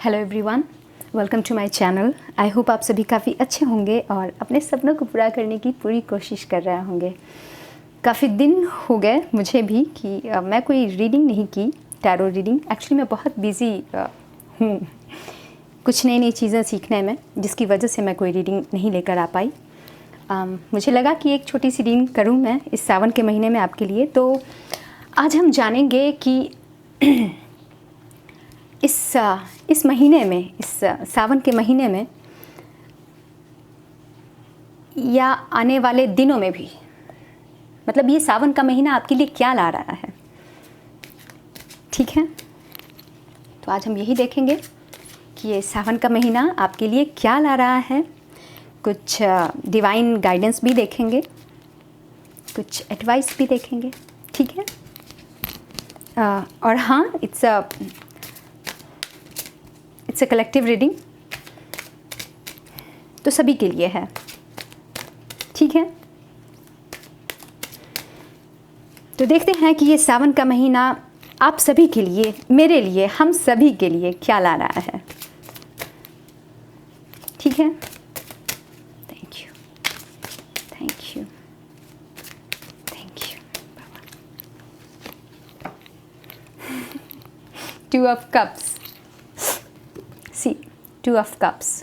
Hello everyone, welcome to my channel. I hope आप सभी काफ़ी अच्छे होंगे और अपने सपनों को पूरा करने की पूरी कोशिश कर रहे होंगे। काफ़ी दिन हो गए मुझे भी कि मैं कोई रीडिंग नहीं की, टैरो रीडिंग। एक्चुअली मैं बहुत बिज़ी हूँ कुछ नई नई चीज़ें सीखने में, जिसकी वजह से मैं कोई रीडिंग नहीं लेकर आ पाई। मुझे लगा कि एक छोटी सी रीडिंग करूँ मैं इस सावन के महीने में आपके लिए। तो आज हम जानेंगे कि इस महीने में, इस सावन के महीने में या आने वाले दिनों में भी, मतलब ये सावन का महीना आपके लिए क्या ला रहा है। ठीक है, तो आज हम यही देखेंगे कि ये सावन का महीना आपके लिए क्या ला रहा है। कुछ डिवाइन गाइडेंस भी देखेंगे, कुछ एडवाइस भी देखेंगे। ठीक है, और हाँ, इट्स अ कलेक्टिव रीडिंग, तो सभी के लिए है। ठीक है, तो देखते हैं कि ये सावन का महीना आप सभी के लिए, मेरे लिए, हम सभी के लिए क्या ला रहा है। ठीक है, thank you, thank you, thank you. Two of cups, see, two of cups.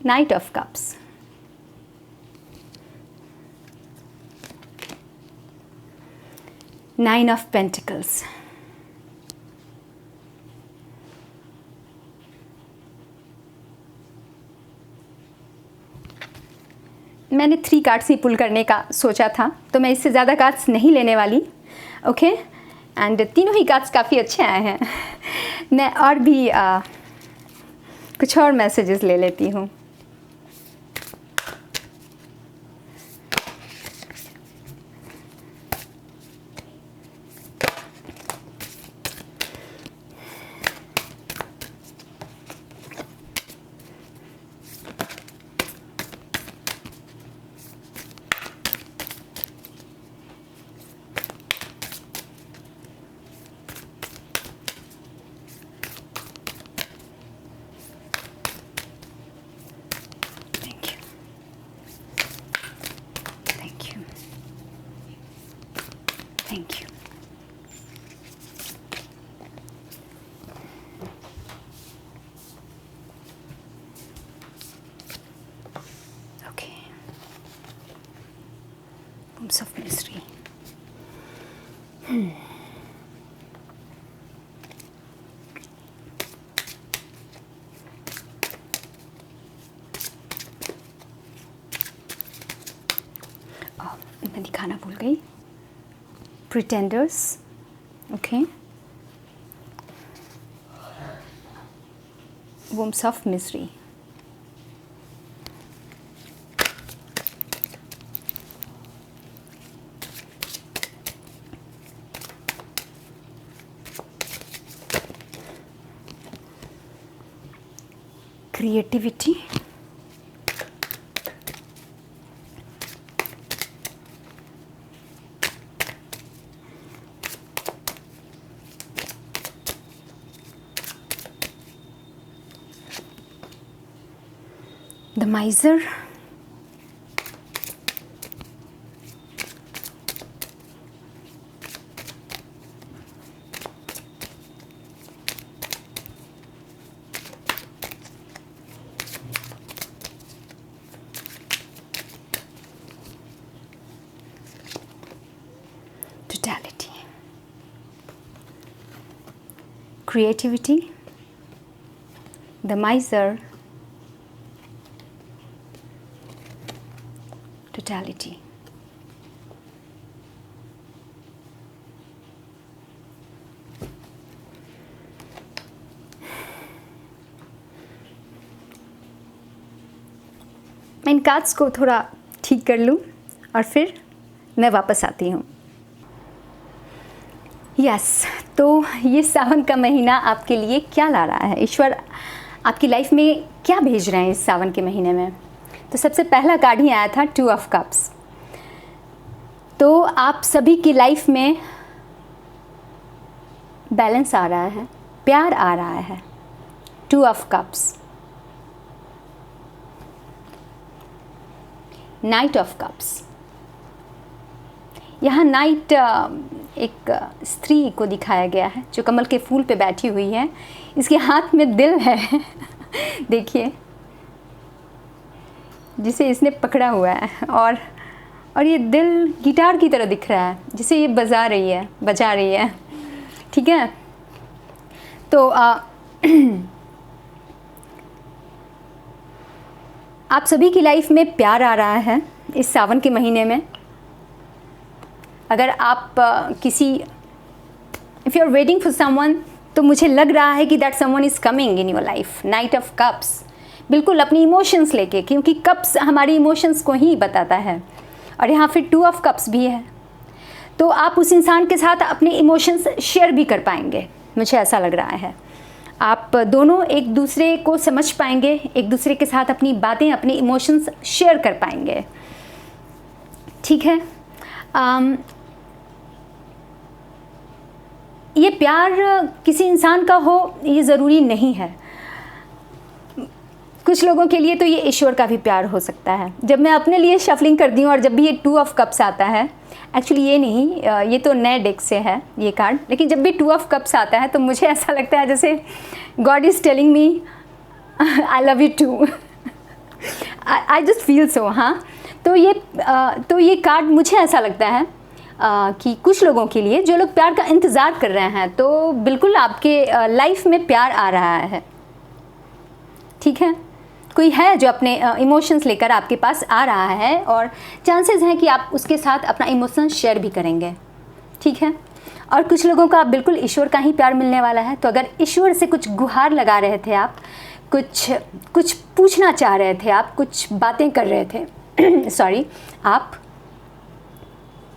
Knight of Cups, Nine of Pentacles, मैंने 3 कार्ड्स ही पुल करने का सोचा था, तो मैं इससे ज़्यादा कार्ड्स नहीं लेने वाली। ओके, एंड तीनों ही कार्ड्स काफ़ी अच्छे आए हैं। मैं और भी कुछ और मैसेजेस ले लेती हूँ। Thank you. Okay. Rooms of Mystery. मैं दिखाना भूल गई। Pretenders, okay. Wombs of Misery. Creativity. The Miser. Totality. Creativity. The Miser. Totality. मैं इन कार्ड्स को थोड़ा ठीक कर लूँ और फिर मैं वापस आती हूँ। यस, तो ये सावन का महीना आपके लिए क्या ला रहा है, ईश्वर आपकी लाइफ में क्या भेज रहे हैं इस सावन के महीने में। तो सबसे पहला कार्ड ही आया था 2 ऑफ कप्स। तो आप सभी की लाइफ में बैलेंस आ रहा है, प्यार आ रहा है। 2 of cups, night of cups. यहाँ नाइट एक स्त्री को दिखाया गया है जो कमल के फूल पे बैठी हुई है, इसके हाथ में दिल है देखिए, जिसे इसने पकड़ा हुआ है, और ये दिल गिटार की तरह दिख रहा है जिसे ये बजा रही है। ठीक है, तो आप सभी की लाइफ में प्यार आ रहा है इस सावन के महीने में। अगर आप if you are waiting for someone, तो मुझे लग रहा है कि that someone is coming in your life. Knight of cups, बिल्कुल अपनी इमोशंस लेके, क्योंकि कप्स हमारी इमोशंस को ही बताता है, और यहाँ फिर 2 ऑफ कप्स भी है। तो आप उस इंसान के साथ अपने इमोशंस शेयर भी कर पाएंगे, मुझे ऐसा लग रहा है। आप दोनों एक दूसरे को समझ पाएंगे, एक दूसरे के साथ अपनी बातें, अपने इमोशंस शेयर कर पाएंगे। ठीक है, ये प्यार किसी इंसान का हो ये ज़रूरी नहीं है। कुछ लोगों के लिए तो ये ईश्वर का भी प्यार हो सकता है। जब मैं अपने लिए शफलिंग करती हूँ और जब भी ये 2 ऑफ कप्स आता है, एक्चुअली ये नहीं, ये तो नए डेक से है ये कार्ड, लेकिन जब भी 2 ऑफ कप्स आता है तो मुझे ऐसा लगता है जैसे God is telling me I love you too. I just feel so. हाँ, तो ये कार्ड मुझे ऐसा लगता है कि कुछ लोगों के लिए, जो लोग प्यार का इंतज़ार कर रहे हैं, तो बिल्कुल आपके लाइफ में प्यार आ रहा है। ठीक है, कोई है जो अपने इमोशंस लेकर आपके पास आ रहा है, और चांसेस हैं कि आप उसके साथ अपना इमोशंस शेयर भी करेंगे। ठीक है, और कुछ लोगों को आप बिल्कुल ईश्वर का ही प्यार मिलने वाला है। तो अगर ईश्वर से कुछ गुहार लगा रहे थे आप, कुछ पूछना चाह रहे थे आप, कुछ बातें कर रहे थे सॉरी आप,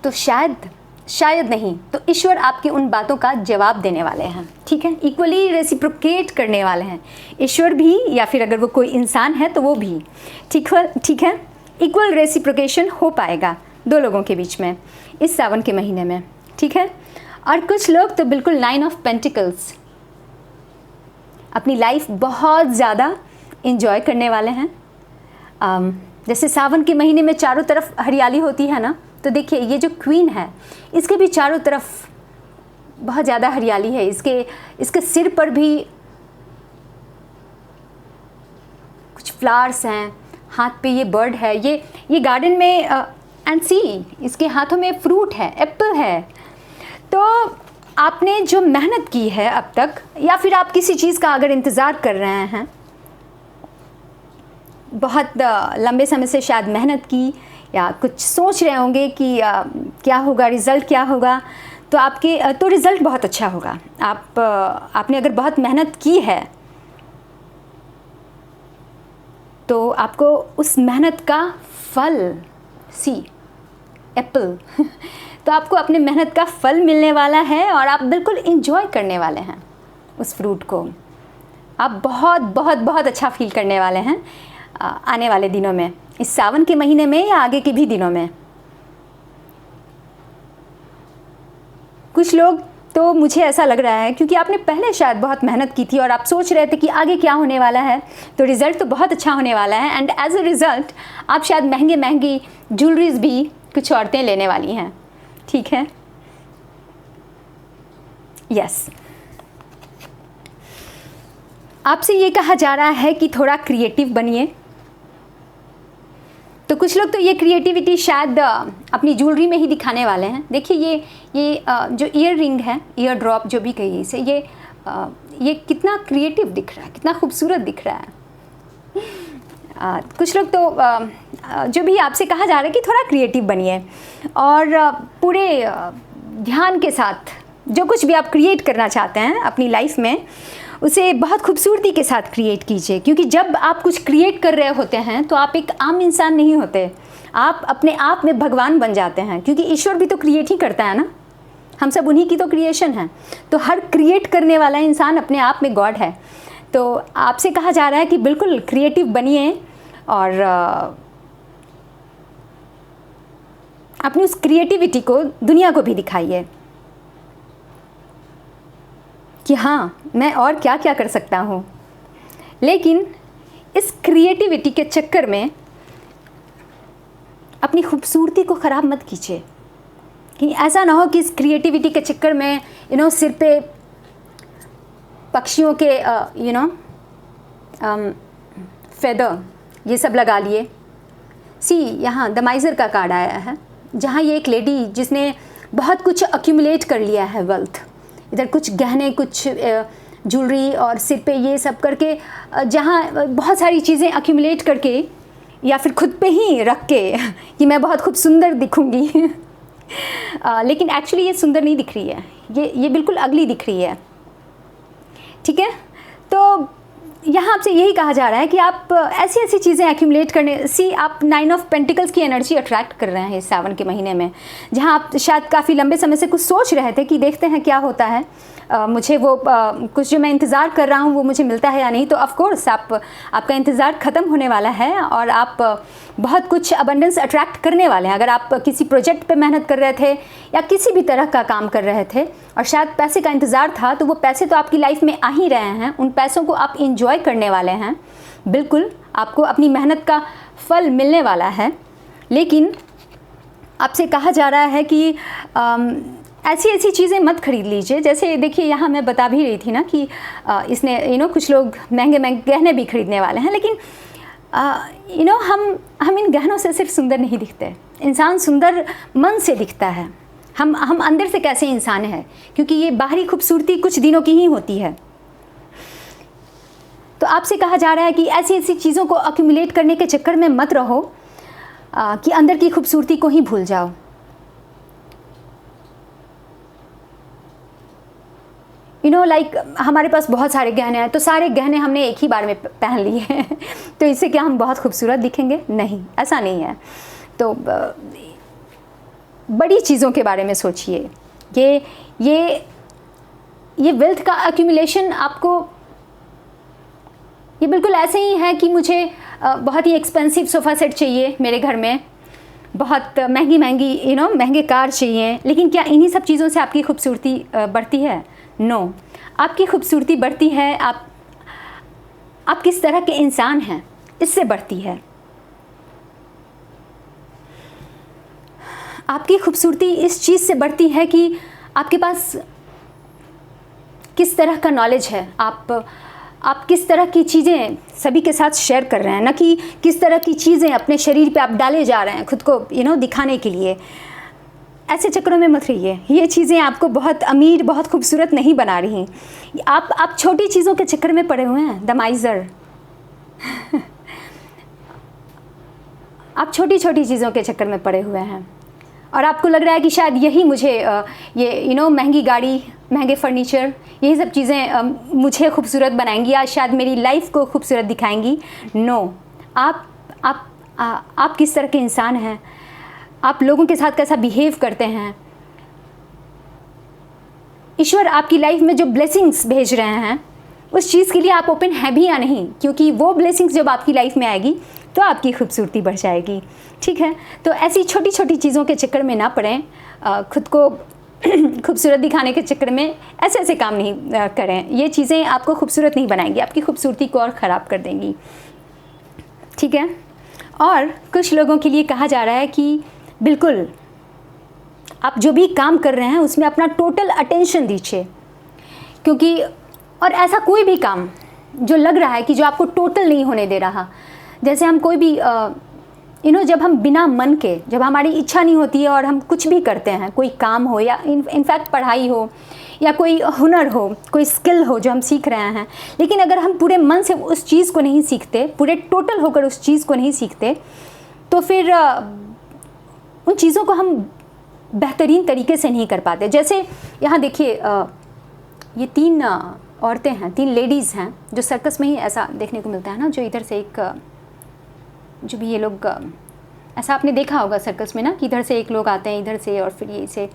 तो शायद नहीं, तो ईश्वर आपकी उन बातों का जवाब देने वाले हैं। ठीक है, इक्वली रेसिप्रोकेट करने वाले हैं ईश्वर भी, या फिर अगर वो कोई इंसान है तो वो भी। ठीक है, इक्वल रेसिप्रोकेशन हो पाएगा 2 लोगों के बीच में इस सावन के महीने में। ठीक है, और कुछ लोग तो बिल्कुल 9 ऑफ पेंटिकल्स, अपनी लाइफ बहुत ज़्यादा इंजॉय करने वाले हैं। जैसे सावन के महीने में चारों तरफ हरियाली होती है ना, तो देखिए ये जो क्वीन है, इसके भी चारों तरफ बहुत ज़्यादा हरियाली है। इसके सिर पर भी कुछ फ्लावर्स हैं, हाथ पे ये बर्ड है, ये गार्डन में एंड सी, इसके हाथों में फ्रूट है, एप्पल है। तो आपने जो मेहनत की है अब तक, या फिर आप किसी चीज़ का अगर इंतज़ार कर रहे हैं, बहुत लंबे समय से शायद मेहनत की, या कुछ सोच रहे होंगे कि क्या होगा, रिज़ल्ट क्या होगा, तो तो रिज़ल्ट बहुत अच्छा होगा। आपने अगर बहुत मेहनत की है तो आपको उस मेहनत का फल, सी एप्पल तो आपको अपने मेहनत का फल मिलने वाला है, और आप बिल्कुल इंजॉय करने वाले हैं उस फ्रूट को। आप बहुत बहुत बहुत अच्छा फील करने वाले हैं आने वाले दिनों में, इस सावन के महीने में या आगे के भी दिनों में। कुछ लोग तो मुझे ऐसा लग रहा है, क्योंकि आपने पहले शायद बहुत मेहनत की थी और आप सोच रहे थे कि आगे क्या होने वाला है, तो रिज़ल्ट तो बहुत अच्छा होने वाला है। एंड एज अ रिज़ल्ट आप शायद महंगी ज्वेलरीज भी कुछ औरतें लेने वाली हैं। ठीक है, यस, आपसे ये कहा जा रहा है कि थोड़ा क्रिएटिव बनिए। तो कुछ लोग तो ये क्रिएटिविटी शायद अपनी ज्वेलरी में ही दिखाने वाले हैं। देखिए ये जो ईयर रिंग है, ईयर ड्रॉप जो भी कहिए इसे, ये कितना क्रिएटिव दिख रहा है, कितना खूबसूरत दिख रहा है। कुछ लोग तो जो भी आपसे कहा जा रहा है कि थोड़ा क्रिएटिव बनिए, और पूरे ध्यान के साथ जो कुछ भी आप क्रिएट करना चाहते हैं अपनी लाइफ में, उसे बहुत खूबसूरती के साथ क्रिएट कीजिए। क्योंकि जब आप कुछ क्रिएट कर रहे होते हैं तो आप एक आम इंसान नहीं होते, आप अपने आप में भगवान बन जाते हैं। क्योंकि ईश्वर भी तो क्रिएट ही करता है ना, हम सब उन्हीं की तो क्रिएशन है। तो हर क्रिएट करने वाला इंसान अपने आप में गॉड है। तो आपसे कहा जा रहा है कि बिल्कुल क्रिएटिव बनिए, और अपनी उस क्रिएटिविटी को दुनिया को भी दिखाइए। कि हाँ मैं और क्या क्या कर सकता हूँ। लेकिन इस क्रिएटिविटी के चक्कर में अपनी खूबसूरती को ख़राब मत कीजिए, कि ऐसा ना हो कि इस क्रिएटिविटी के चक्कर में सिर पे पक्षियों के फेदर ये सब लगा लिए। यहाँ द माइजर का कार्ड आया है, जहाँ ये एक लेडी जिसने बहुत कुछ अक्यूमुलेट कर लिया है, वेल्थ, इधर कुछ गहने, कुछ ज्वेलरी और सिर पे ये सब करके, जहाँ बहुत सारी चीज़ें अक्यूमुलेट करके या फिर खुद पे ही रख के कि मैं बहुत खूब सुंदर दिखूँगी लेकिन एक्चुअली ये सुंदर नहीं दिख रही है, ये बिल्कुल अगली दिख रही है। ठीक है, तो यहाँ आपसे यही कहा जा रहा है कि आप ऐसी ऐसी चीज़ें एक्यूमुलेट करने आप 9 ऑफ पेंटिकल्स की एनर्जी अट्रैक्ट कर रहे हैं इस सावन के महीने में, जहाँ आप शायद काफ़ी लंबे समय से कुछ सोच रहे थे कि देखते हैं क्या होता है, मुझे वो कुछ जो मैं इंतज़ार कर रहा हूँ वो मुझे मिलता है या नहीं। तो ऑफ कोर्स आपका इंतज़ार ख़त्म होने वाला है और आप बहुत कुछ अबंडेंस अट्रैक्ट करने वाले हैं। अगर आप किसी प्रोजेक्ट पे मेहनत कर रहे थे या किसी भी तरह का काम कर रहे थे और शायद पैसे का इंतज़ार था, तो वो पैसे तो आपकी लाइफ में आ ही रहे हैं, उन पैसों को आप इंजॉय करने वाले हैं। बिल्कुल आपको अपनी मेहनत का फल मिलने वाला है। लेकिन आपसे कहा जा रहा है कि ऐसी ऐसी चीज़ें मत खरीद लीजिए। जैसे देखिए यहाँ मैं बता भी रही थी ना कि इसने कुछ लोग महंगे महंगे गहने भी खरीदने वाले हैं, लेकिन हम इन गहनों से सिर्फ सुंदर नहीं दिखते। इंसान सुंदर मन से दिखता है। हम अंदर से कैसे इंसान हैं, क्योंकि ये बाहरी खूबसूरती कुछ दिनों की ही होती है। तो आपसे कहा जा रहा है कि ऐसी ऐसी चीज़ों को अक्यूमुलेट करने के चक्कर में मत रहो कि अंदर की खूबसूरती को ही भूल जाओ। लाइक हमारे पास बहुत सारे गहने हैं, तो सारे गहने हमने एक ही बार में पहन लिए हैं तो इससे क्या हम बहुत खूबसूरत दिखेंगे? नहीं, ऐसा नहीं है। तो बड़ी चीज़ों के बारे में सोचिए। ये वेल्थ का एक्यूमुलेशन आपको ये बिल्कुल ऐसे ही है कि मुझे बहुत ही एक्सपेंसिव सोफ़ा सेट चाहिए मेरे घर में, बहुत महंगी महंगे कार चाहिए, लेकिन क्या इन्हीं सब चीज़ों से आपकी खूबसूरती बढ़ती है? नो, आपकी खूबसूरती बढ़ती है आप किस तरह के इंसान हैं, इससे बढ़ती है। आपकी खूबसूरती इस चीज़ से बढ़ती है कि आपके पास किस तरह का नॉलेज है, आप किस तरह की चीज़ें सभी के साथ शेयर कर रहे हैं, ना कि किस तरह की चीज़ें अपने शरीर पे आप डाले जा रहे हैं खुद को दिखाने के लिए। ऐसे चक्करों में मत रहिए। ये चीज़ें आपको बहुत अमीर, बहुत खूबसूरत नहीं बना रही। आप छोटी चीज़ों के चक्कर में पड़े हुए हैं, द माइजर आप छोटी छोटी चीज़ों के चक्कर में पड़े हुए हैं और आपको लग रहा है कि शायद यही मुझे ये महंगी गाड़ी, महंगे फर्नीचर, यही सब चीज़ें मुझे खूबसूरत बनाएंगी या शायद मेरी लाइफ को खूबसूरत दिखाएंगी। नो, आप किस तरह के इंसान हैं, आप लोगों के साथ कैसा बिहेव करते हैं, ईश्वर आपकी लाइफ में जो ब्लेसिंग्स भेज रहे हैं उस चीज़ के लिए आप ओपन हैं भी या नहीं, क्योंकि वो ब्लेसिंग्स जब आपकी लाइफ में आएगी तो आपकी खूबसूरती बढ़ जाएगी। ठीक है, तो ऐसी छोटी छोटी चीज़ों के चक्कर में ना पड़ें, खुद को खूबसूरत दिखाने के चक्कर में ऐसे ऐसे काम नहीं करें। ये चीज़ें आपको खूबसूरत नहीं बनाएंगी, आपकी खूबसूरती को और ख़राब कर देंगी। ठीक है, और कुछ लोगों के लिए कहा जा रहा है कि बिल्कुल आप जो भी काम कर रहे हैं उसमें अपना टोटल अटेंशन दीजिए, क्योंकि और ऐसा कोई भी काम जो लग रहा है कि जो आपको टोटल नहीं होने दे रहा, जैसे हम कोई भी जब हम बिना मन के, जब हमारी इच्छा नहीं होती है और हम कुछ भी करते हैं, कोई काम हो या इनफैक्ट पढ़ाई हो या कोई हुनर हो, कोई स्किल हो जो हम सीख रहे हैं, लेकिन अगर हम पूरे मन से उस चीज़ को नहीं सीखते, पूरे टोटल होकर उस चीज़ को नहीं सीखते, तो फिर उन चीज़ों को हम बेहतरीन तरीके से नहीं कर पाते। जैसे यहाँ देखिए, ये 3 औरतें हैं, 3 लेडीज़ हैं, जो सर्कस में ही ऐसा देखने को मिलता है ना, जो इधर से एक, जो भी ये लोग, ऐसा आपने देखा होगा सर्कस में ना, कि इधर से एक लोग आते हैं, इधर से, और फिर ये से।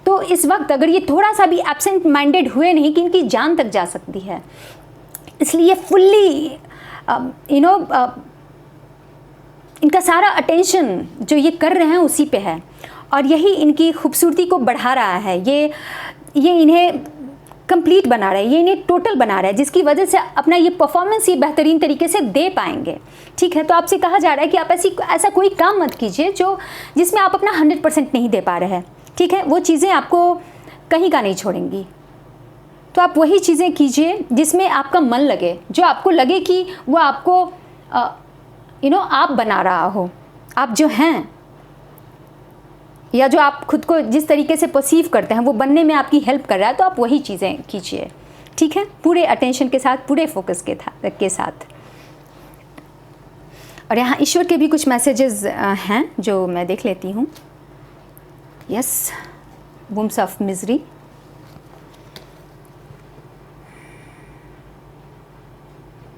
तो इस वक्त अगर ये थोड़ा सा भी एब्सेंट माइंडेड हुए नहीं कि इनकी जान तक जा सकती है, इसलिए फुल्ली इनका सारा अटेंशन जो ये कर रहे हैं उसी पे है, और यही इनकी खूबसूरती को बढ़ा रहा है। ये इन्हें कंप्लीट बना रहा है, ये इन्हें टोटल बना रहा है, जिसकी वजह से अपना ये परफॉर्मेंस ये बेहतरीन तरीके से दे पाएंगे। ठीक है, तो आपसे कहा जा रहा है कि आप ऐसा कोई काम मत कीजिए जिसमें आप अपना 100% नहीं दे पा रहे हैं। ठीक है, वो चीज़ें आपको कहीं का नहीं छोड़ेंगी। तो आप वही चीज़ें कीजिए जिसमें आपका मन लगे, जो आपको लगे कि वो आपको आप बना रहा हो, आप जो हैं या जो आप खुद को जिस तरीके से परसीव करते हैं वो बनने में आपकी हेल्प कर रहा है, तो आप वही चीज़ें कीजिए। ठीक है, पूरे अटेंशन के साथ, पूरे फोकस के साथ। और यहाँ ईश्वर के भी कुछ मैसेजेस हैं जो मैं देख लेती हूँ। Yes, wombs of misery.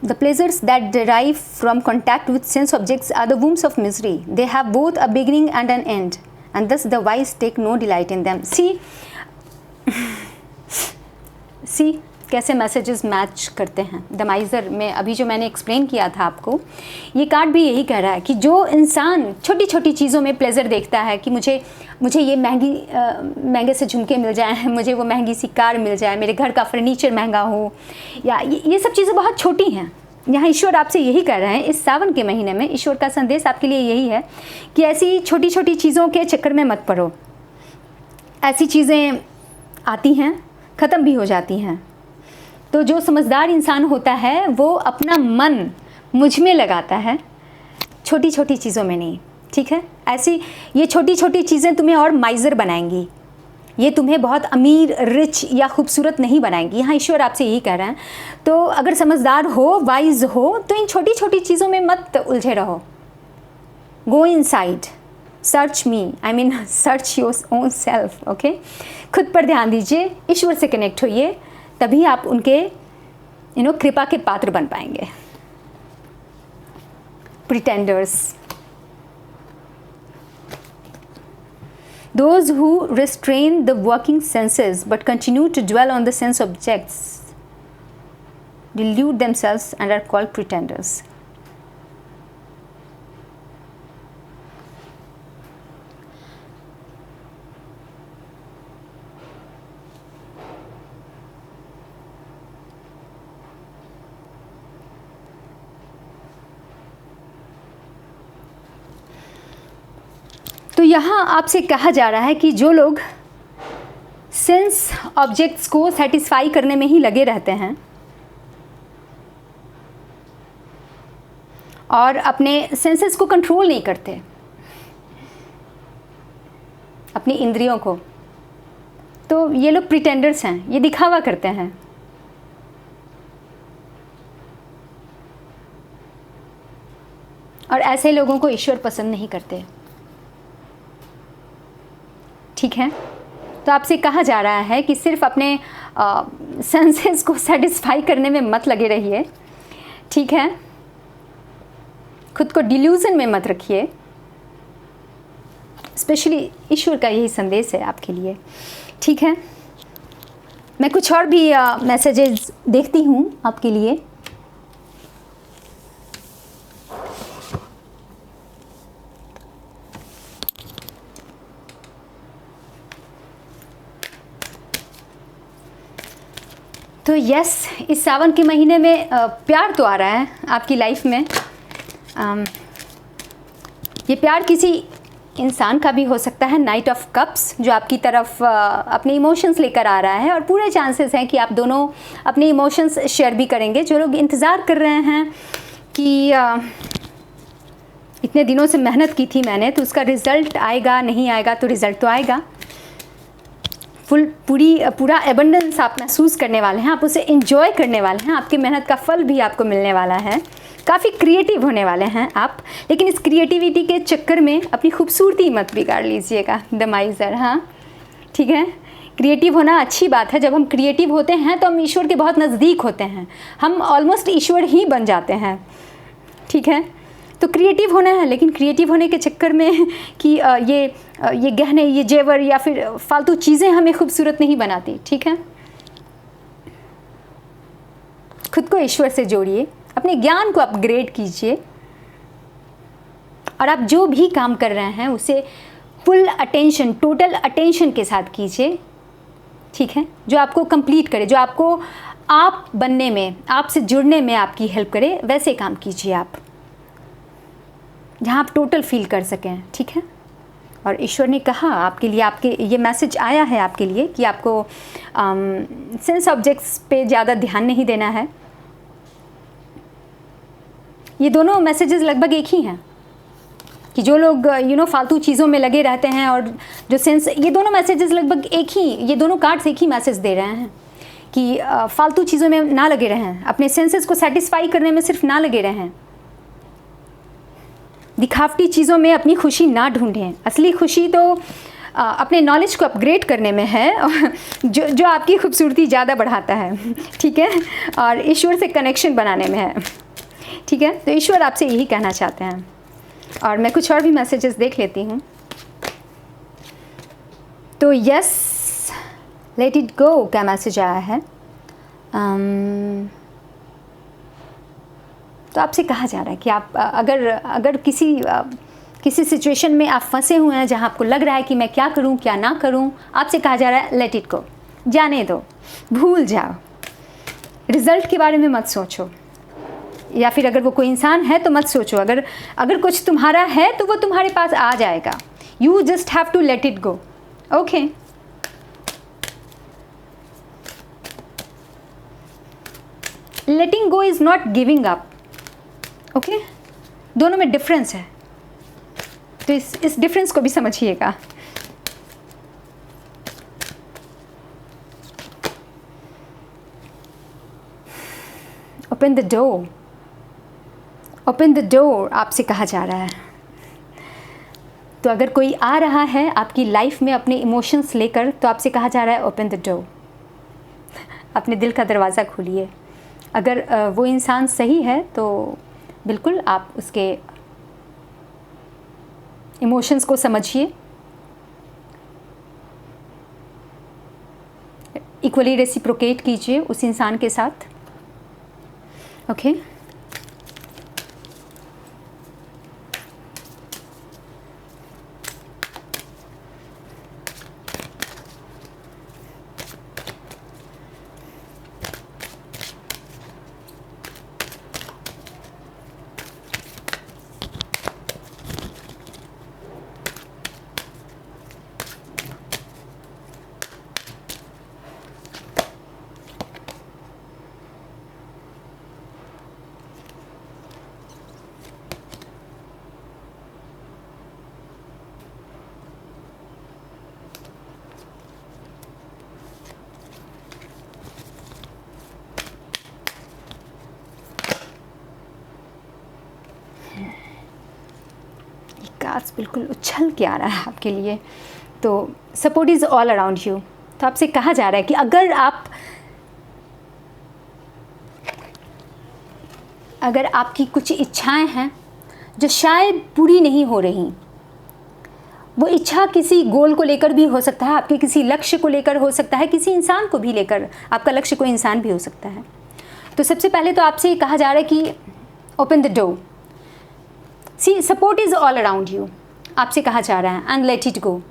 The pleasures that derive from contact with sense objects are the wombs of misery. They have both a beginning and an end, and thus the wise take no delight in them. See कैसे messages match करते हैं। The माइज़र में अभी जो मैंने explain किया था आपको, ये कार्ड भी यही कह रहा है कि जो इंसान छोटी छोटी चीज़ों में प्लेजर देखता है कि मुझे ये महंगे से झुमके मिल जाएं, मुझे वो महंगी सी कार मिल जाए, मेरे घर का फर्नीचर महंगा हो, या ये सब चीज़ें बहुत छोटी हैं। यहाँ ईश्वर आपसे यही कह रहे हैं, इस सावन के महीने में ईश्वर का संदेश आपके लिए यही है कि ऐसी छोटी छोटी चीज़ों के चक्कर में मत पड़ो। ऐसी चीज़ें आती हैं, ख़त्म भी हो जाती हैं। तो जो समझदार इंसान होता है वो अपना मन मुझ में लगाता है, छोटी छोटी चीज़ों में नहीं। ठीक है, ऐसी ये छोटी छोटी चीज़ें तुम्हें और माइज़र बनाएंगी, ये तुम्हें बहुत अमीर, रिच या खूबसूरत नहीं बनाएंगी। यहाँ ईश्वर आपसे यही कह रहे हैं। तो अगर समझदार हो, वाइज हो, तो इन छोटी छोटी चीज़ों में मत उलझे रहो। Go inside, search me, I mean search your own self. Okay, खुद पर ध्यान दीजिए, ईश्वर से कनेक्ट होइए, तभी आप उनके कृपा के पात्र बन पाएंगे। प्रिटेंडर्स, those who restrain the working senses but continue to dwell on the sense objects delude themselves and are called pretenders. तो यहाँ आपसे कहा जा रहा है कि जो लोग सेंस ऑब्जेक्ट्स को सेटिस्फाई करने में ही लगे रहते हैं और अपने सेंसेस को कंट्रोल नहीं करते, अपनी इंद्रियों को, तो ये लोग प्रिटेंडर्स हैं, ये दिखावा करते हैं। और ऐसे लोगों को ईश्वर पसंद नहीं करते। ठीक है, तो आपसे कहा जा रहा है कि सिर्फ अपने सेंसेस को सेटिस्फाई करने में मत लगे रहिए। ठीक है, खुद को डिल्यूजन में मत रखिए। स्पेशली ईश्वर का यही संदेश है आपके लिए। ठीक है, मैं कुछ और भी मैसेजेस देखती हूँ आपके लिए। तो यस, इस सावन के महीने में प्यार तो आ रहा है आपकी लाइफ में। ये प्यार किसी इंसान का भी हो सकता है, नाइट ऑफ कप्स, जो आपकी तरफ अपने इमोशंस लेकर आ रहा है, और पूरे चांसेस हैं कि आप दोनों अपने इमोशंस शेयर भी करेंगे। जो लोग इंतज़ार कर रहे हैं कि इतने दिनों से मेहनत की थी मैंने, तो उसका रिज़ल्ट आएगा, नहीं आएगा, तो रिज़ल्ट तो आएगा। पूरा एबंडेंस आप महसूस करने वाले हैं, आप उसे एंजॉय करने वाले हैं, आपकी मेहनत का फल भी आपको मिलने वाला है। काफ़ी क्रिएटिव होने वाले हैं आप, लेकिन इस क्रिएटिविटी के चक्कर में अपनी खूबसूरती मत बिगाड़ लीजिएगा। द माइज़र, हाँ ठीक है, क्रिएटिव होना अच्छी बात है। जब हम क्रिएटिव होते हैं तो हम ईश्वर के बहुत नज़दीक होते हैं, हम ऑलमोस्ट ईश्वर ही बन जाते हैं। ठीक है, तो क्रिएटिव होना है, लेकिन क्रिएटिव होने के चक्कर में कि ये गहने, ये जेवर या फिर फालतू चीज़ें हमें खूबसूरत नहीं बनाती। ठीक है, खुद को ईश्वर से जोड़िए, अपने ज्ञान को अपग्रेड कीजिए, और आप जो भी काम कर रहे हैं उसे फुल अटेंशन, टोटल अटेंशन के साथ कीजिए। ठीक है, जो आपको कंप्लीट करे, जो आपको आप बनने में, आपसे जुड़ने में आपकी हेल्प करे, वैसे काम कीजिए आप, जहाँ आप टोटल फील कर सकें। ठीक है, और ईश्वर ने कहा आपके लिए, आपके ये मैसेज आया है आपके लिए कि आपको सेंस ऑब्जेक्ट्स पे ज़्यादा ध्यान नहीं देना है। ये दोनों मैसेजेस लगभग एक ही हैं कि जो लोग फालतू चीज़ों में लगे रहते हैं और जो सेंस, ये दोनों मैसेजेस लगभग एक ही, ये दोनों कार्ड्स एक ही मैसेज दे रहे हैं कि फालतू चीज़ों में ना लगे रहें, अपने सेंसेस को सेटिस्फाई करने में सिर्फ ना लगे रहें, दिखावटी चीज़ों में अपनी खुशी ना ढूंढें। असली खुशी तो अपने नॉलेज को अपग्रेड करने में है, जो आपकी खूबसूरती ज़्यादा बढ़ाता है। ठीक है, और ईश्वर से कनेक्शन बनाने में है। ठीक है, तो ईश्वर आपसे यही कहना चाहते हैं। और मैं कुछ और भी मैसेजेस देख लेती हूँ। तो यस, लेट इट गो का मैसेज आया है। तो आपसे कहा जा रहा है कि आप अगर किसी सिचुएशन में आप फंसे हुए हैं जहाँ आपको लग रहा है कि मैं क्या करूँ क्या ना करूँ, आपसे कहा जा रहा है लेट इट गो, जाने दो, भूल जाओ, रिज़ल्ट के बारे में मत सोचो, या फिर अगर वो कोई इंसान है तो मत सोचो। अगर कुछ तुम्हारा है तो वो तुम्हारे पास आ जाएगा। You just have to let it go. Okay, letting go is not giving up. Okay, दोनों में डिफरेंस है, तो इस डिफरेंस को भी समझिएगा। Open the door, open the door आपसे कहा जा रहा है। तो अगर कोई आ रहा है आपकी लाइफ में अपने इमोशंस लेकर, तो आपसे कहा जा रहा है ओपन द डोर, अपने दिल का दरवाज़ा खोलिए। अगर वो इंसान सही है तो बिल्कुल आप उसके इमोशंस को समझिए, इक्वली रेसिप्रोकेट कीजिए उस इंसान के साथ। ओके, कार्ड्स बिल्कुल उछल के आ रहा है आपके लिए। तो support is all around you. तो आपसे कहा जा रहा है कि अगर आपकी कुछ इच्छाएं हैं जो शायद पूरी नहीं हो रही, वो इच्छा किसी गोल को लेकर भी हो सकता है, आपके किसी लक्ष्य को लेकर हो सकता है, किसी इंसान को भी लेकर, आपका लक्ष्य कोई इंसान भी हो सकता है। तो सबसे पहले तो आपसे कहा जा रहा है कि open the door, see support is all around you, आपसे कहा जा रहा है, एंड लेट इट गो।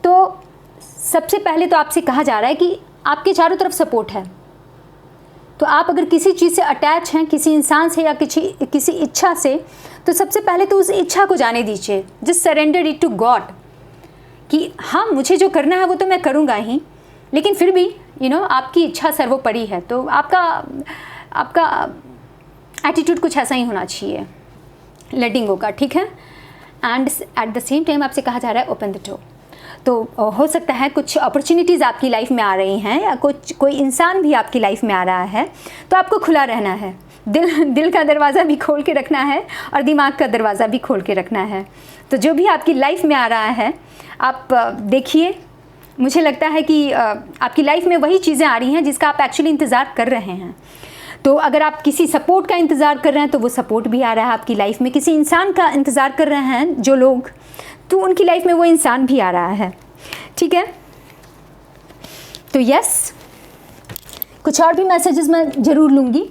तो सबसे पहले तो आपसे कहा जा रहा है कि आपके चारों तरफ सपोर्ट है। तो आप अगर किसी चीज़ से अटैच हैं, किसी इंसान से या किसी इच्छा से, तो सबसे पहले तो उस इच्छा को जाने दीजिए। Just surrender it to God कि हाँ, मुझे जो करना है वो तो मैं करूँगा ही, लेकिन फिर भी आपकी इच्छा सर्वोपरि है। तो आपका एटीट्यूड कुछ ऐसा ही होना चाहिए, लेटिंग गो का, ठीक है। And at the same time आपसे कहा जा रहा है ओपन द डोर। तो हो सकता है कुछ अपॉर्चुनिटीज़ आपकी लाइफ में आ रही हैं, या कोई इंसान भी आपकी लाइफ में आ रहा है, तो आपको खुला रहना है। दिल का दरवाज़ा भी खोल के रखना है और दिमाग का दरवाज़ा भी खोल के रखना है। तो जो भी आपकी लाइफ में आ रहा है, आप देखिए, मुझे लगता है कि आपकी लाइफ में वही चीज़ें आ रही हैं जिसका आप एक्चुअली इंतज़ार कर रहे हैं। तो अगर आप किसी सपोर्ट का इंतज़ार कर रहे हैं तो वो सपोर्ट भी आ रहा है आपकी लाइफ में। किसी इंसान का इंतज़ार कर रहे हैं जो लोग, तो उनकी लाइफ में वो इंसान भी आ रहा है, ठीक है। तो यस, कुछ और भी मैसेजेस मैं ज़रूर लूँगी।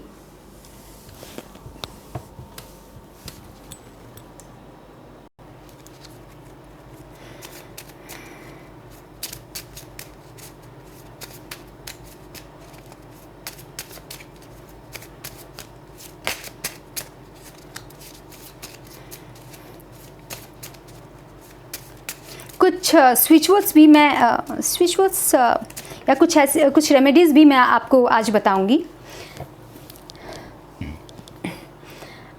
कुछ स्विच वर्ड्स भी मैं स्विच वर्ड्स या कुछ ऐसे कुछ रेमेडीज़ भी मैं आपको आज बताऊंगी।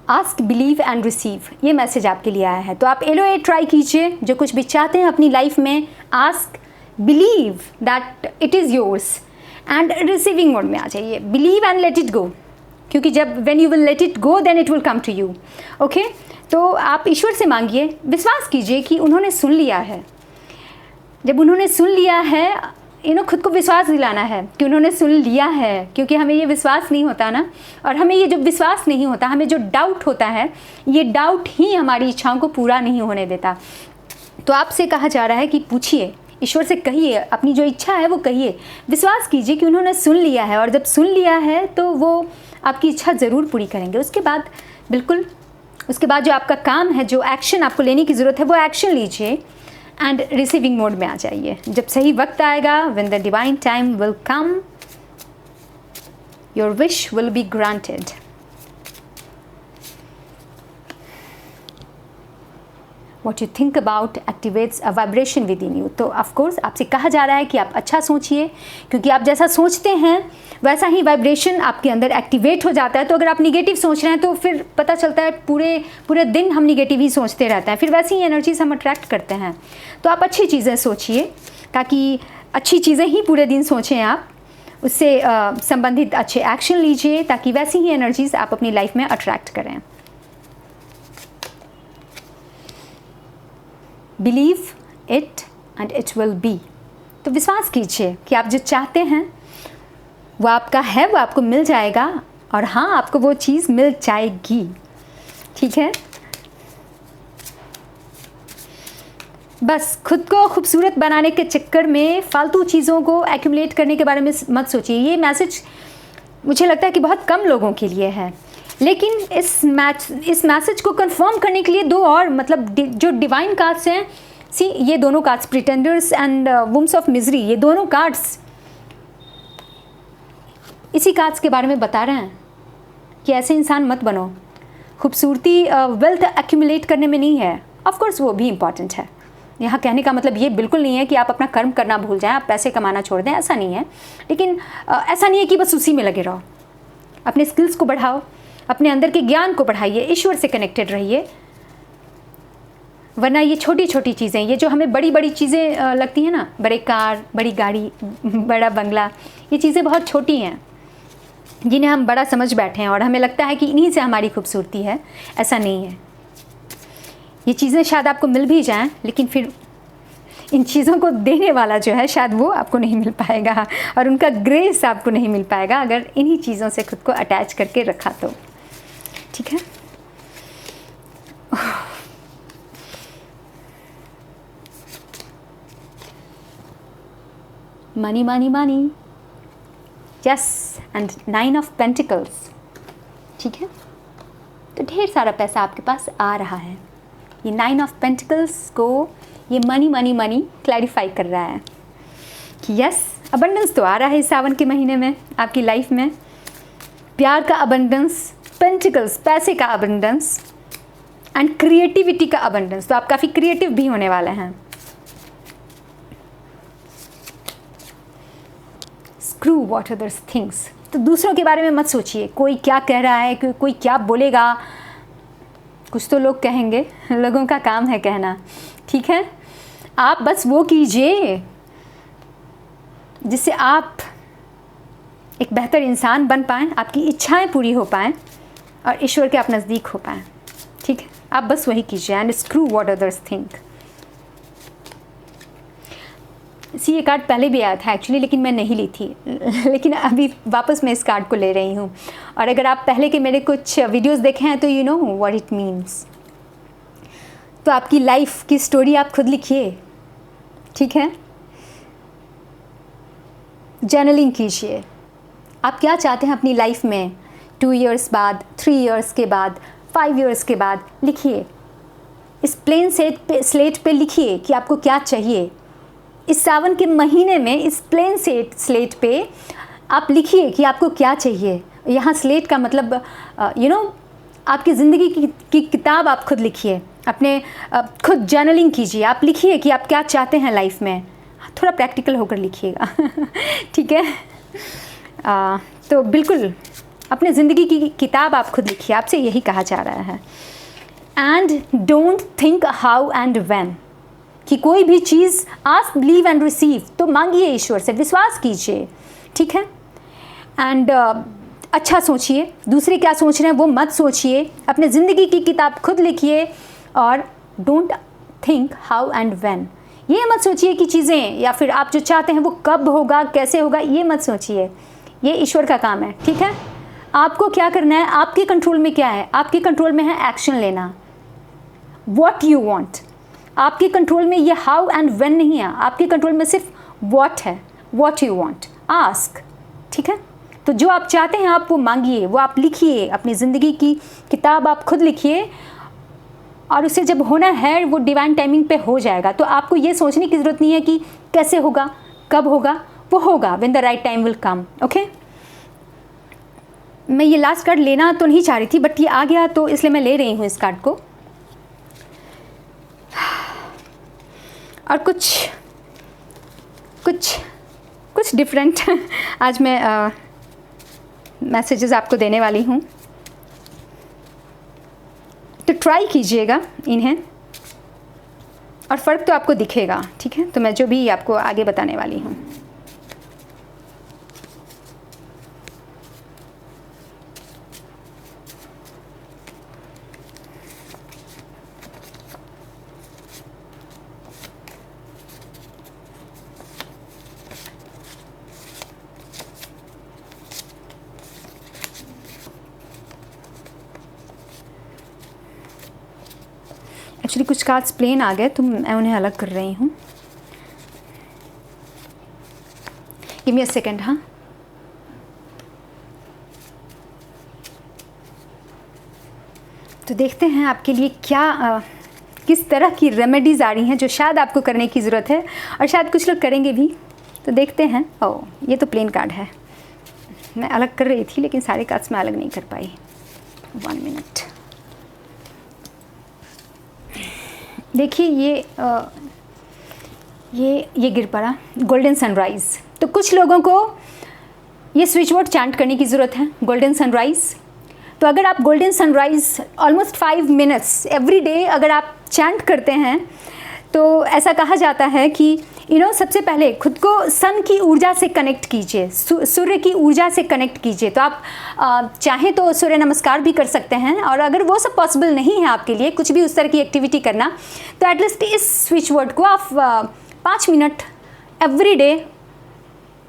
आस्क, बिलीव एंड रिसीव, ये मैसेज आपके लिए आया है। तो आप LOA ट्राई कीजिए, जो कुछ भी चाहते हैं अपनी लाइफ में, ask, believe that it is yours and receiving mode में आ जाइए। Believe and let it go, क्योंकि जब when you will let it go then it will come to you. Okay, तो आप ईश्वर से मांगिए, विश्वास कीजिए कि उन्होंने सुन लिया है। जब उन्होंने सुन लिया है, खुद को विश्वास दिलाना है कि उन्होंने सुन लिया है, क्योंकि हमें ये विश्वास नहीं होता ना, और हमें ये जो विश्वास नहीं होता, हमें जो डाउट होता है, ये डाउट ही हमारी इच्छाओं को पूरा नहीं होने देता। तो आपसे कहा जा रहा है कि पूछिए, ईश्वर से कहिए, अपनी जो इच्छा है वो कहिए, विश्वास कीजिए कि उन्होंने सुन लिया है, और जब सुन लिया है तो वो आपकी इच्छा ज़रूर पूरी करेंगे। उसके बाद बिल्कुल, उसके बाद जो आपका काम है, जो एक्शन आपको लेने की ज़रूरत है, वो एक्शन लीजिए एंड रिसीविंग मोड में आ जाइए। जब सही वक्त आएगा, when the divine time will come, your wish will be granted. What you think about activates a vibration within you। तो ऑफ कोर्स आपसे कहा जा रहा है कि आप अच्छा सोचिए, क्योंकि आप जैसा सोचते हैं वैसा ही वाइब्रेशन आपके अंदर एक्टिवेट हो जाता है। तो अगर आप निगेटिव सोच रहे हैं तो फिर पता चलता है पूरे दिन हम निगेटिव ही सोचते रहते हैं, फिर वैसी ही एनर्जीज हम अट्रैक्ट करते हैं। तो आप अच्छी चीज़ें सोचिए, ताकि अच्छी चीज़ें ही पूरे दिन सोचें आप, उससे संबंधित अच्छे एक्शन लीजिए, ताकि वैसी ही एनर्जीज आप अपनी लाइफ में अट्रैक्ट करें। Believe it and it will be. तो विश्वास कीजिए कि आप जो चाहते हैं वो आपका है, वो आपको मिल जाएगा, और हाँ, आपको वो चीज़ मिल जाएगी। ठीक है, बस खुद को खूबसूरत बनाने के चक्कर में फालतू चीज़ों को एक्यूमुलेट करने के बारे में मत सोचिए। ये मैसेज मुझे लगता है कि बहुत कम लोगों के लिए है, लेकिन इस मैसेज को कंफर्म करने के लिए दो और, मतलब जो डिवाइन कार्ड्स हैं, ये दोनों कार्ड्स, प्रिटेंडर्स एंड वुम्स ऑफ मिजरी, ये दोनों कार्ड्स इसी कार्ड्स के बारे में बता रहे हैं कि ऐसे इंसान मत बनो। खूबसूरती वेल्थ एक्यूमुलेट करने में नहीं है, ऑफ कोर्स वो भी इम्पॉर्टेंट है। यहाँ कहने का मतलब ये बिल्कुल नहीं है कि आप अपना कर्म करना भूल जाएं, आप पैसे कमाना छोड़ दें, ऐसा नहीं है। लेकिन ऐसा नहीं है कि बस उसी में लगे रहो। अपने स्किल्स को बढ़ाओ, अपने अंदर के ज्ञान को बढ़ाइए, ईश्वर से कनेक्टेड रहिए। वरना ये छोटी छोटी चीज़ें, ये जो हमें बड़ी बड़ी चीज़ें लगती हैं ना, बड़े कार, बड़ी गाड़ी, बड़ा बंगला, ये चीज़ें बहुत छोटी हैं, जिन्हें हम बड़ा समझ बैठे हैं, और हमें लगता है कि इन्हीं से हमारी खूबसूरती है। ऐसा नहीं है। ये चीज़ें शायद आपको मिल भी जाएं, लेकिन फिर इन चीज़ों को देने वाला जो है, शायद वो आपको नहीं मिल पाएगा, और उनका ग्रेस आपको नहीं मिल पाएगा अगर इन्हीं चीज़ों से खुद को अटैच करके रखा तो। ठीक है, money money money, yes, and 9 of pentacles. ठीक है, तो ढेर सारा पैसा आपके पास आ रहा है। ये 9 ऑफ पेंटिकल्स को ये मनी मनी मनी क्लैरिफाई कर रहा है कि यस, अबंडेंस तो आ रहा है इस सावन के महीने में आपकी लाइफ में। प्यार का अबंडेंस, पेंटिकल्स, पैसे का अबंडेंस, एंड क्रिएटिविटी का अबंडेंस। तो आप काफ़ी क्रिएटिव भी होने वाले हैं। Screw what others things. तो दूसरों के बारे में मत सोचिए, कोई क्या कह रहा है, कोई क्या बोलेगा। कुछ तो लोग कहेंगे, लोगों का काम है कहना। ठीक है, आप बस वो कीजिए जिससे आप एक बेहतर इंसान बन पाएँ, आपकी इच्छाएं पूरी हो पाएँ, और ईश्वर के आप नज़दीक हो पाएँ। ठीक है, आप बस वही कीजिए। And screw what others think. ये कार्ड पहले भी आया था एक्चुअली, लेकिन मैं नहीं ली थी, लेकिन अभी वापस मैं इस कार्ड को ले रही हूँ। और अगर आप पहले के मेरे कुछ वीडियोस देखे हैं तो you know what it means. तो आपकी लाइफ की स्टोरी आप खुद लिखिए। ठीक है, जर्नलिंग कीजिए। आप क्या चाहते हैं अपनी लाइफ में, 2 इयर्स बाद, 3 इयर्स के बाद, 5 इयर्स के बाद, लिखिए। इस प्लेन स्लेट पे लिखिए कि आपको क्या चाहिए। इस सावन के महीने में इस प्लेन स्लेट पे आप लिखिए कि आपको क्या चाहिए। यहाँ स्लेट का मतलब आपकी ज़िंदगी की किताब आप खुद लिखिए। अपने खुद जर्नलिंग कीजिए, आप लिखिए कि आप क्या चाहते हैं लाइफ में, थोड़ा प्रैक्टिकल होकर लिखिएगा ठीक है। तो बिल्कुल अपने ज़िंदगी की किताब आप खुद लिखिए, आपसे यही कहा जा रहा है। And don't think how and when, कि कोई भी चीज़ आस्क बिलीव एंड रिसीव, तो मांगिए ईश्वर से, विश्वास कीजिए, ठीक है। एंड अच्छा सोचिए, दूसरे क्या सोच रहे हैं वो मत सोचिए, अपने ज़िंदगी की किताब खुद लिखिए। और don't think how and when, ये मत सोचिए कि चीज़ें या फिर आप जो चाहते हैं वो कब होगा, कैसे होगा, ये मत सोचिए, ये ईश्वर का काम है, ठीक है। आपको क्या करना है, आपके कंट्रोल में क्या है, आपके कंट्रोल में है एक्शन लेना, व्हाट यू वांट। आपके कंट्रोल में ये हाउ एंड व्हेन नहीं है, आपके कंट्रोल में सिर्फ व्हाट है, व्हाट यू वांट, आस्क, ठीक है। तो जो आप चाहते हैं आप वो मांगिए, वो आप लिखिए, अपनी ज़िंदगी की किताब आप खुद लिखिए, और उसे जब होना है वो डिवाइन टाइमिंग पे हो जाएगा। तो आपको ये सोचने की ज़रूरत नहीं है कि कैसे होगा, कब होगा, वो होगा when the right time will come, okay. मैं ये लास्ट कार्ड लेना तो नहीं चाह रही थी, बट ये आ गया तो इसलिए मैं ले रही हूँ इस कार्ड को। और कुछ डिफरेंट आज मैं मैसेजेस आपको देने वाली हूँ, तो ट्राई कीजिएगा इन्हें, और फ़र्क तो आपको दिखेगा, ठीक है। तो मैं जो भी आपको आगे बताने वाली हूँ, एक्चुअली कुछ कार्ड्स प्लेन आ गए तो मैं उन्हें अलग कर रही हूँ। Give me a second. हाँ, तो देखते हैं आपके लिए क्या किस तरह की रेमेडीज़ आ रही हैं जो शायद आपको करने की ज़रूरत है, और शायद कुछ लोग करेंगे भी। तो देखते हैं। ओह, ये तो प्लेन कार्ड है, मैं अलग कर रही थी लेकिन सारे कार्ड्स मैं अलग नहीं कर पाई। 1 मिनट। देखिए ये गिर पड़ा, गोल्डन सनराइज़। तो कुछ लोगों को ये स्विच वर्ड चैंट करने की ज़रूरत है, गोल्डन सनराइज़। तो अगर आप golden sunrise almost 5 minutes every day अगर आप चैंट करते हैं, तो ऐसा कहा जाता है कि सबसे पहले खुद को सन की ऊर्जा से कनेक्ट कीजिए, सूर्य की ऊर्जा से कनेक्ट कीजिए। तो आप चाहें तो सूर्य नमस्कार भी कर सकते हैं, और अगर वो सब पॉसिबल नहीं है आपके लिए कुछ भी उस तरह की एक्टिविटी करना, तो एटलीस्ट इस स्विच वर्ड को आप 5 मिनट एवरी डे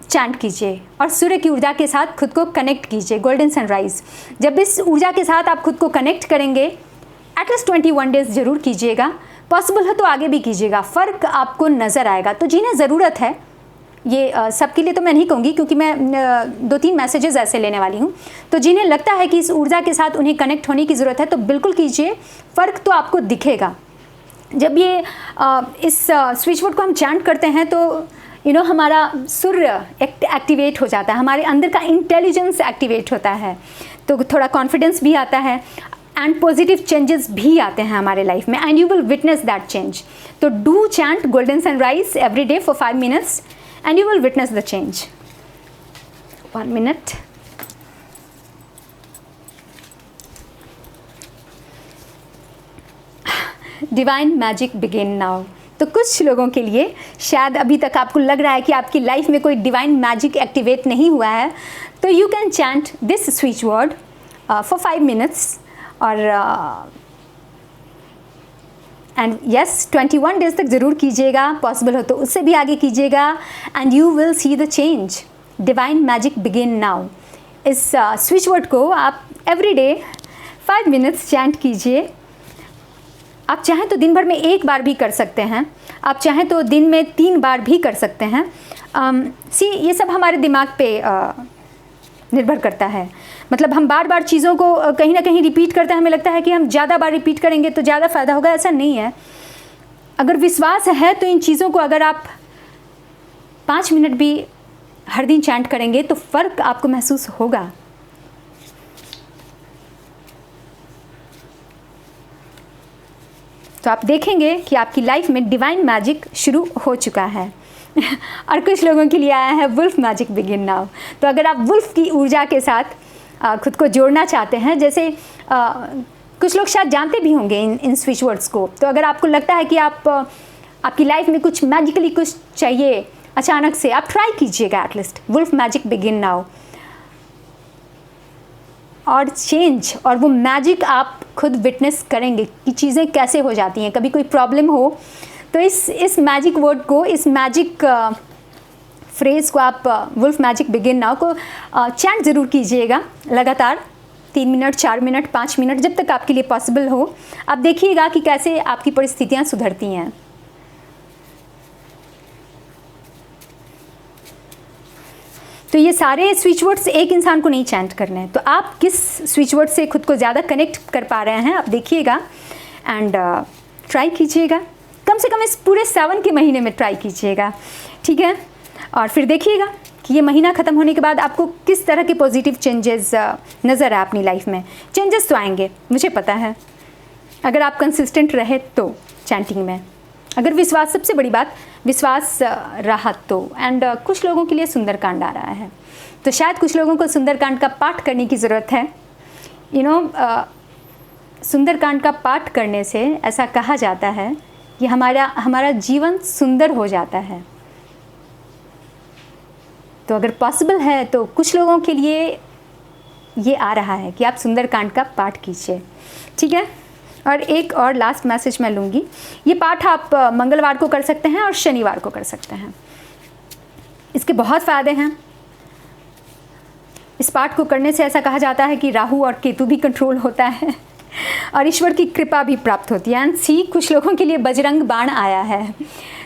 चैंट कीजिए और सूर्य की ऊर्जा के साथ खुद को कनेक्ट कीजिए, गोल्डन सनराइज़। जब इस ऊर्जा के साथ आप खुद को कनेक्ट करेंगे, एटलीस्ट 21 डेज़ ज़रूर कीजिएगा, पॉसिबल है तो आगे भी कीजिएगा, फ़र्क आपको नज़र आएगा। तो जिन्हें ज़रूरत है, ये सबके लिए तो मैं नहीं कहूँगी क्योंकि मैं 2-3 मैसेजेस ऐसे लेने वाली हूँ, तो जिन्हें लगता है कि इस ऊर्जा के साथ उन्हें कनेक्ट होने की ज़रूरत है तो बिल्कुल कीजिए, फ़र्क तो आपको दिखेगा। जब ये इस स्विच वर्ड को हम चैंट करते हैं तो हमारा सूर्य एक्टिवेट हो जाता है, हमारे अंदर का इंटेलिजेंस एक्टिवेट होता है, तो थोड़ा कॉन्फिडेंस भी आता है, एंड पॉजिटिव चेंजेस भी आते हैं हमारे लाइफ में, and you will witness that change. तो do chant golden sunrise every day for 5 minutes and you will witness the change. 1 minute. Divine magic begin now. तो कुछ लोगों के लिए शायद अभी तक आपको लग रहा है कि आपकी लाइफ में कोई डिवाइन मैजिक एक्टिवेट नहीं हुआ है, तो you can chant this switch word for 5 minutes, और एंड यस 21 डेज तक ज़रूर कीजिएगा, पॉसिबल हो तो उससे भी आगे कीजिएगा, and you will see the change. Divine magic begin now, इस स्विच वर्ड को आप एवरी डे 5 मिनट्स चैंट कीजिए। आप चाहें तो दिन भर में 1 बार भी कर सकते हैं, आप चाहें तो दिन में 3 बार भी कर सकते हैं। ये सब हमारे दिमाग पे निर्भर करता है। मतलब हम बार बार चीज़ों को कहीं ना कहीं रिपीट करते हैं, हमें लगता है कि हम ज़्यादा बार रिपीट करेंगे तो ज़्यादा फ़ायदा होगा, ऐसा नहीं है। अगर विश्वास है तो इन चीज़ों को अगर आप 5 मिनट भी हर दिन चैंट करेंगे तो फ़र्क आपको महसूस होगा। तो आप देखेंगे कि आपकी लाइफ में डिवाइन मैजिक शुरू हो चुका है। और कुछ लोगों के लिए आया है वुल्फ मैजिक बिगिन नाउ। तो अगर आप वुल्फ की ऊर्जा के साथ खुद को जोड़ना चाहते हैं, जैसे कुछ लोग शायद जानते भी होंगे इन स्विच वर्ड्स को, तो अगर आपको लगता है कि आपकी लाइफ में कुछ मैजिकली कुछ चाहिए अचानक से, आप ट्राई कीजिएगा at least wolf magic begin now, और चेंज और वो मैजिक आप खुद विटनेस करेंगे कि चीज़ें कैसे हो जाती हैं। कभी कोई प्रॉब्लम हो तो इस मैजिक वर्ड को, इस मैजिक फ्रेज़ को आप वुल्फ मैजिक बिगिन नाउ को चैंट ज़रूर कीजिएगा लगातार 3 मिनट, 4 मिनट, 5 मिनट, जब तक आपके लिए पॉसिबल हो। आप देखिएगा कि कैसे आपकी परिस्थितियाँ सुधरती हैं। तो ये सारे स्विच वर्ड्स एक इंसान को नहीं चैंट करने हैं, तो आप किस स्विच वर्ड से खुद को ज़्यादा कनेक्ट कर पा रहे हैं आप देखिएगा एंड ट्राई कीजिएगा। कम से कम इस पूरे 7 के महीने में ट्राई कीजिएगा, ठीक है। और फिर देखिएगा कि ये महीना ख़त्म होने के बाद आपको किस तरह के पॉजिटिव चेंजेस नज़र आए अपनी लाइफ में। चेंजेस तो आएंगे, मुझे पता है, अगर आप कंसिस्टेंट रहे तो चैंटिंग में, अगर विश्वास, सबसे बड़ी बात विश्वास रहा तो। एंड कुछ लोगों के लिए सुंदरकांड आ रहा है, तो शायद कुछ लोगों को सुंदरकांड का पाठ करने की ज़रूरत है। सुंदरकांड का पाठ करने से ऐसा कहा जाता है कि हमारा जीवन सुंदर हो जाता है। तो अगर पॉसिबल है तो कुछ लोगों के लिए ये आ रहा है कि आप सुंदरकांड का पाठ कीजिए, ठीक है। और एक और लास्ट मैसेज मैं लूँगी। ये पाठ आप मंगलवार को कर सकते हैं और शनिवार को कर सकते हैं। इसके बहुत फ़ायदे हैं। इस पाठ को करने से ऐसा कहा जाता है कि राहु और केतु भी कंट्रोल होता है और ईश्वर की कृपा भी प्राप्त होती है। एंड सी, कुछ लोगों के लिए बजरंग बाण आया है।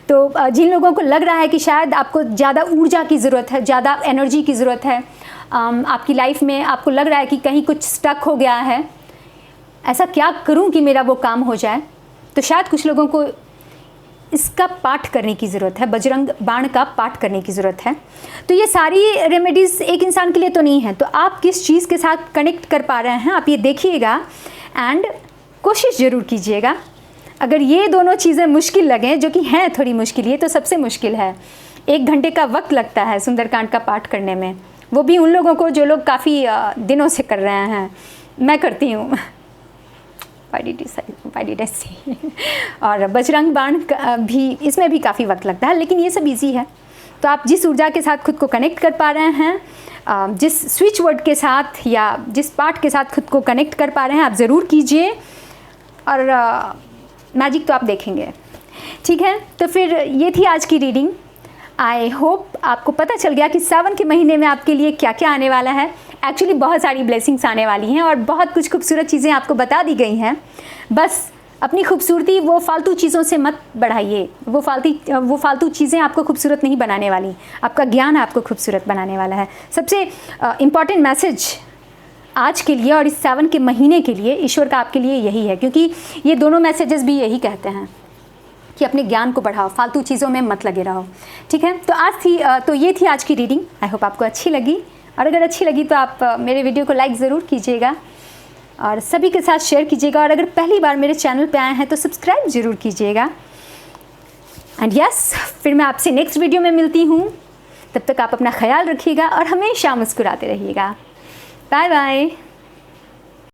तो जिन लोगों को लग रहा है कि शायद आपको ज़्यादा ऊर्जा की ज़रूरत है, ज़्यादा एनर्जी की ज़रूरत है आपकी लाइफ में, आपको लग रहा है कि कहीं कुछ स्टक हो गया है, ऐसा क्या करूं कि मेरा वो काम हो जाए, तो शायद कुछ लोगों को इसका पाठ करने की ज़रूरत है, बजरंग बाण का पाठ करने की ज़रूरत है। तो ये सारी रेमेडीज़ एक इंसान के लिए तो नहीं है, तो आप किस चीज़ के साथ कनेक्ट कर पा रहे हैं आप ये देखिएगा एंड कोशिश ज़रूर कीजिएगा। अगर ये दोनों चीज़ें मुश्किल लगें, जो कि हैं थोड़ी मुश्किल, ये तो सबसे मुश्किल है, 1 घंटे का वक्त लगता है सुंदरकांड का पाठ करने में, वो भी उन लोगों को जो लोग काफ़ी दिनों से कर रहे हैं। मैं करती हूँ और बजरंग बाण भी, इसमें भी काफ़ी वक्त लगता है, लेकिन ये सब इजी है। तो आप जिस ऊर्जा के साथ खुद को कनेक्ट कर पा रहे हैं, जिस स्विच वर्ड के साथ या जिस पाठ के साथ खुद को कनेक्ट कर पा रहे हैं, आप ज़रूर कीजिए और मैजिक तो आप देखेंगे, ठीक है। तो फिर ये थी आज की रीडिंग। आई होप आपको पता चल गया कि 7 के महीने में आपके लिए क्या क्या आने वाला है। एक्चुअली बहुत सारी ब्लेसिंग्स आने वाली हैं और बहुत कुछ खूबसूरत चीज़ें आपको बता दी गई हैं। बस अपनी खूबसूरती वो फालतू चीज़ों से मत बढ़ाइए, वो फालतू चीज़ें आपको खूबसूरत नहीं बनाने वाली, आपका ज्ञान आपको खूबसूरत बनाने वाला है। सबसे इम्पॉर्टेंट मैसेज आज के लिए और इस 7 के महीने के लिए ईश्वर का आपके लिए यही है, क्योंकि ये दोनों मैसेजेस भी यही कहते हैं कि अपने ज्ञान को बढ़ाओ, फालतू चीज़ों में मत लगे रहो, ठीक है। तो ये थी आज की रीडिंग। आई होप आपको अच्छी लगी, और अगर अच्छी लगी तो आप मेरे वीडियो को लाइक ज़रूर कीजिएगा और सभी के साथ शेयर कीजिएगा, और अगर पहली बार मेरे चैनल पे आए हैं तो सब्सक्राइब ज़रूर कीजिएगा। एंड यस, फिर मैं आपसे नेक्स्ट वीडियो में मिलती हूँ। तब तक आप अपना ख्याल रखिएगा और हमेशा मुस्कुराते रहिएगा। Bye bye.